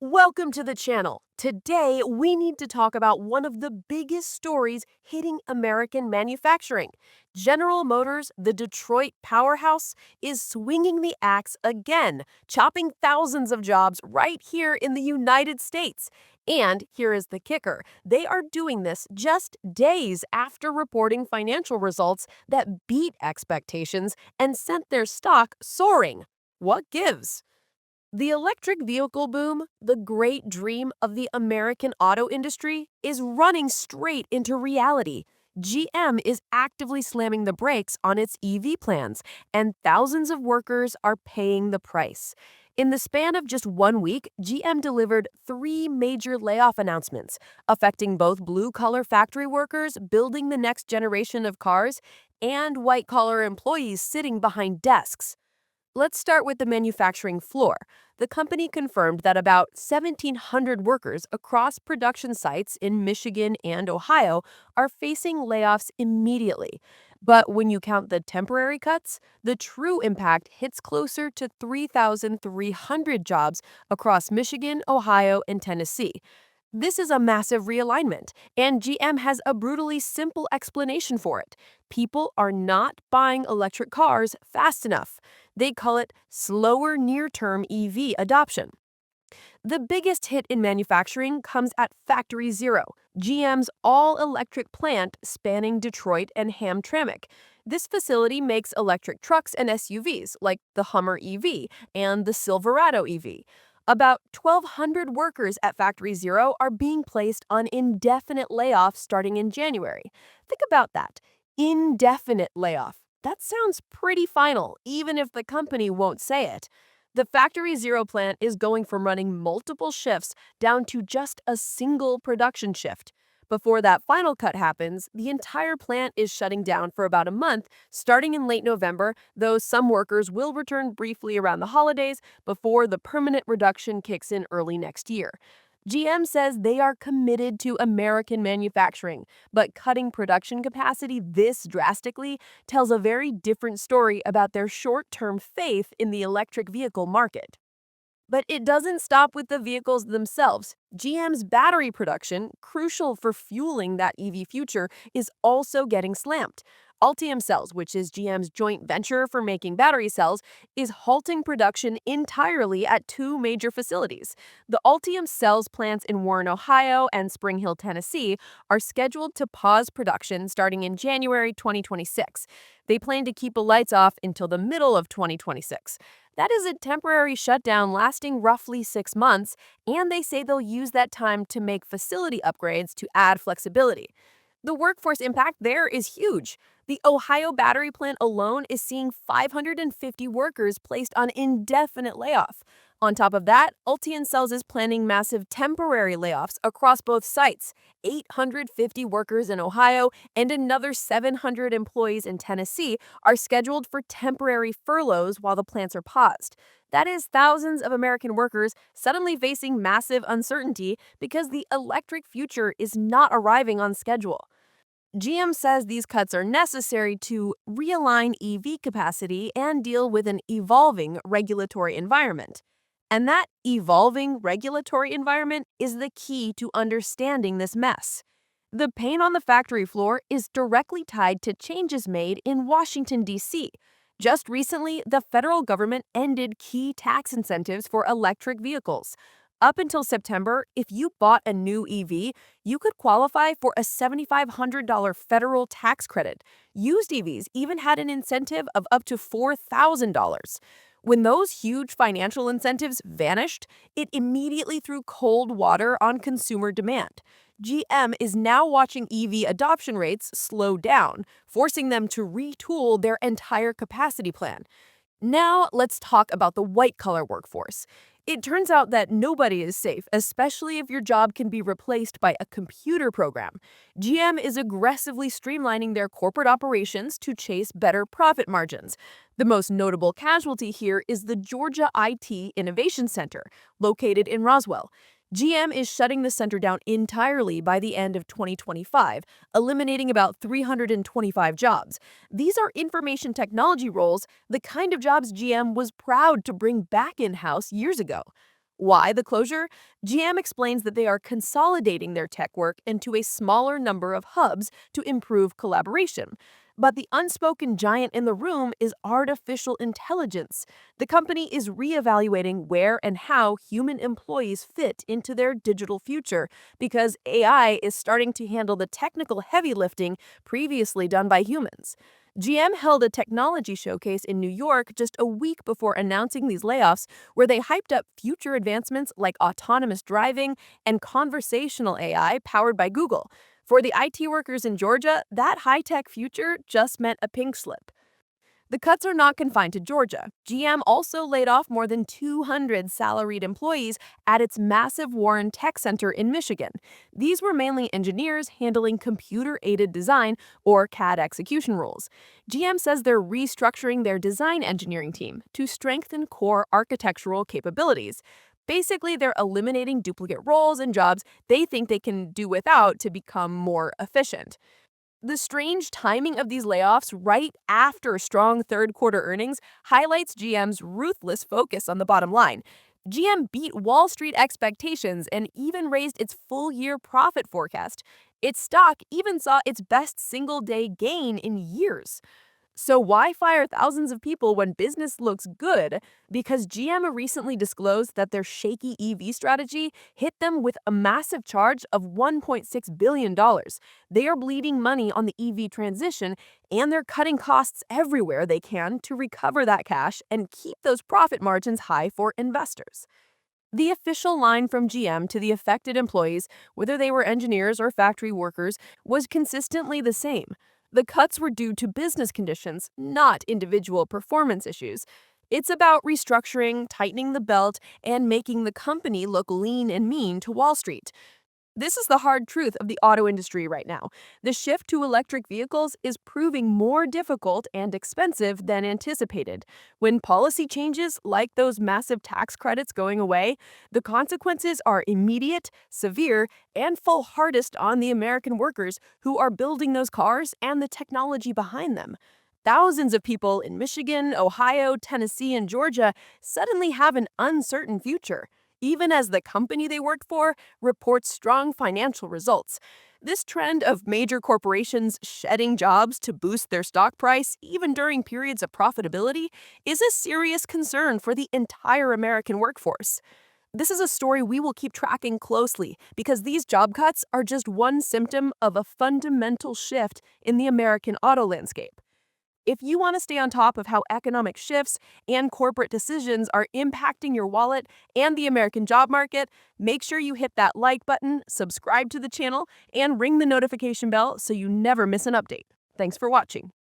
Welcome to the channel. Today, we need to talk about one of the biggest stories hitting American manufacturing. General Motors, the Detroit powerhouse, is swinging the axe again, chopping thousands of jobs right here in the United States. And here is the kicker, they are doing this just days after reporting financial results that beat expectations and sent their stock soaring. What gives? The electric vehicle boom, the great dream of the American auto industry, is running straight into reality. GM is actively slamming the brakes on its EV plans, and thousands of workers are paying the price. In the span of just 1 week, GM delivered three major layoff announcements, affecting both blue-collar factory workers building the next generation of cars and white-collar employees sitting behind desks. Let's start with the manufacturing floor. The company confirmed that about 1,700 workers across production sites in Michigan and Ohio are facing layoffs immediately. But when you count the temporary cuts, the true impact hits closer to 3,300 jobs across Michigan, Ohio, and Tennessee. This is a massive realignment, and GM has a brutally simple explanation for it. People are not buying electric cars fast enough. They call it slower near-term EV adoption. The biggest hit in manufacturing comes at Factory Zero, GM's all-electric plant spanning Detroit and Hamtramck. This facility makes electric trucks and SUVs like the Hummer EV and the Silverado EV. About 1,200 workers at Factory Zero are being placed on indefinite layoff starting in January. Think about that. Indefinite layoff. That sounds pretty final, even if the company won't say it. The Factory Zero plant is going from running multiple shifts down to just a single production shift. Before that final cut happens, the entire plant is shutting down for about a month, starting in late November, though some workers will return briefly around the holidays before the permanent reduction kicks in early next year. GM says they are committed to American manufacturing, but cutting production capacity this drastically tells a very different story about their short-term faith in the electric vehicle market. But it doesn't stop with the vehicles themselves. GM's battery production, crucial for fueling that EV future, is also getting slammed. Ultium Cells, which is GM's joint venture for making battery cells, is halting production entirely at two major facilities. The Ultium Cells plants in Warren, Ohio and Spring Hill, Tennessee are scheduled to pause production starting in January 2026. They plan to keep the lights off until the middle of 2026. That is a temporary shutdown lasting roughly 6 months, and they say they'll use that time to make facility upgrades to add flexibility. The workforce impact there is huge. The Ohio battery plant alone is seeing 550 workers placed on indefinite layoff. On top of that, Ultium Cells is planning massive temporary layoffs across both sites. 850 workers in Ohio and another 700 employees in Tennessee are scheduled for temporary furloughs while the plants are paused. That is thousands of American workers suddenly facing massive uncertainty because the electric future is not arriving on schedule. GM says these cuts are necessary to realign EV capacity and deal with an evolving regulatory environment. And that evolving regulatory environment is the key to understanding this mess. The pain on the factory floor is directly tied to changes made in Washington, D.C. Just recently, the federal government ended key tax incentives for electric vehicles. Up until September, if you bought a new EV, you could qualify for a $7,500 federal tax credit. Used EVs even had an incentive of up to $4,000. When those huge financial incentives vanished, it immediately threw cold water on consumer demand. GM is now watching EV adoption rates slow down, forcing them to retool their entire capacity plan. Now, let's talk about the white-collar workforce. It turns out that nobody is safe, especially if your job can be replaced by a computer program. GM is aggressively streamlining their corporate operations to chase better profit margins. The most notable casualty here is the Georgia IT Innovation Center, located in Roswell. GM is shutting the center down entirely by the end of 2025, eliminating about 325 jobs. These are information technology roles, the kind of jobs GM was proud to bring back in-house years ago. Why the closure? GM explains that they are consolidating their tech work into a smaller number of hubs to improve collaboration. But the unspoken giant in the room is artificial intelligence. The company is reevaluating where and how human employees fit into their digital future because AI is starting to handle the technical heavy lifting previously done by humans. GM held a technology showcase in New York just a week before announcing these layoffs, where they hyped up future advancements like autonomous driving and conversational AI powered by Google. For the IT workers in Georgia, that high tech future just meant a pink slip. The cuts are not confined to Georgia. GM also laid off more than 200 salaried employees at its massive Warren Tech Center in Michigan. These were mainly engineers handling computer aided design or CAD execution roles. GM says they're restructuring their design engineering team to strengthen core architectural capabilities. Basically, they're eliminating duplicate roles and jobs they think they can do without to become more efficient. The strange timing of these layoffs right after strong third quarter earnings highlights GM's ruthless focus on the bottom line. GM beat Wall Street expectations and even raised its full year profit forecast. Its stock even saw its best single day gain in years. So, why fire thousands of people when business looks good? Because GM recently disclosed that their shaky EV strategy hit them with a massive charge of $1.6 billion. They are bleeding money on the EV transition, and they're cutting costs everywhere they can to recover that cash and keep those profit margins high for investors. The official line from GM to the affected employees, whether they were engineers or factory workers, was consistently the same. The cuts were due to business conditions, not individual performance issues. It's about restructuring, tightening the belt, and making the company look lean and mean to Wall Street. This is the hard truth of the auto industry right now. The shift to electric vehicles is proving more difficult and expensive than anticipated. When policy changes, like those massive tax credits going away, the consequences are immediate, severe, and fall hardest on the American workers who are building those cars and the technology behind them. Thousands of people in Michigan, Ohio, Tennessee, and Georgia suddenly have an uncertain future, even as the company they worked for reports strong financial results. This trend of major corporations shedding jobs to boost their stock price, even during periods of profitability, is a serious concern for the entire American workforce. This is a story we will keep tracking closely because these job cuts are just one symptom of a fundamental shift in the American auto landscape. If you want to stay on top of how economic shifts and corporate decisions are impacting your wallet and the American job market, make sure you hit that like button, subscribe to the channel, and ring the notification bell so you never miss an update. Thanks for watching.